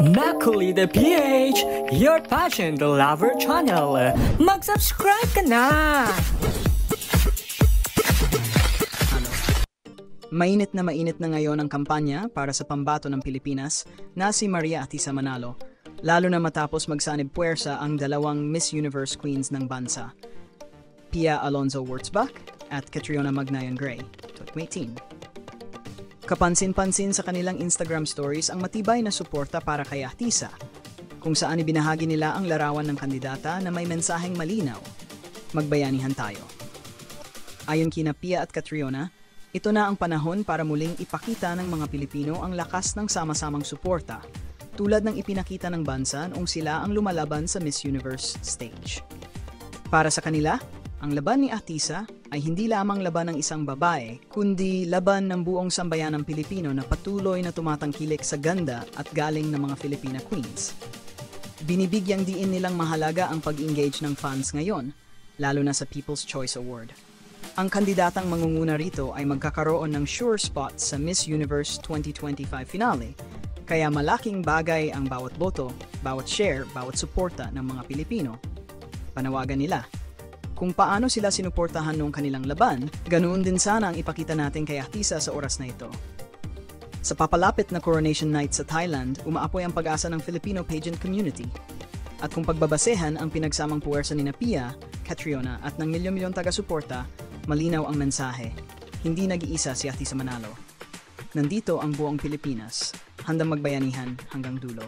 Macaulay the PH, your passion the lover channel. Mag-subscribe ka na! Mainit na ngayon ang kampanya para sa pambato ng Pilipinas na si Maria Atisa Manalo, lalo na matapos magsanib puwersa ang dalawang Miss Universe Queens ng bansa, Pia Alonzo Wurtzbach at Catriona Magnayan Gray, 2018. Kapansin-pansin sa kanilang Instagram stories ang matibay na suporta para kay Atisa, kung saan ibinahagi nila ang larawan ng kandidata na may mensaheng malinaw, magbayanihan tayo. Ayon kina Pia at Catriona, ito na ang panahon para muling ipakita ng mga Pilipino ang lakas ng sama-samang suporta, tulad ng ipinakita ng bansa noong sila ang lumalaban sa Miss Universe stage. Para sa kanila, ang laban ni Atisa ay hindi lamang laban ng isang babae, kundi laban ng buong sambayanang Pilipino na patuloy na tumatangkilik sa ganda at galing ng mga Filipina Queens. Binibigyang diin nilang mahalaga ang pag-engage ng fans ngayon, lalo na sa People's Choice Award. Ang kandidatang mangunguna rito ay magkakaroon ng sure spot sa Miss Universe 2025 finale, kaya malaking bagay ang bawat boto, bawat share, bawat suporta ng mga Pilipino. Panawagan nila, kung paano sila sinuportahan noong kanilang laban, ganoon din sana ang ipakita natin kay Atisa sa oras na ito. Sa papalapit na Coronation Night sa Thailand, umaapoy ang pag-asa ng Filipino pageant community. At kung pagbabasehan ang pinagsamang puwersa ni Pia, Catriona at ng milyon-milyon taga-suporta, malinaw ang mensahe, hindi nag-iisa si Atisa Manalo. Nandito ang buong Pilipinas, handang magbayanihan hanggang dulo.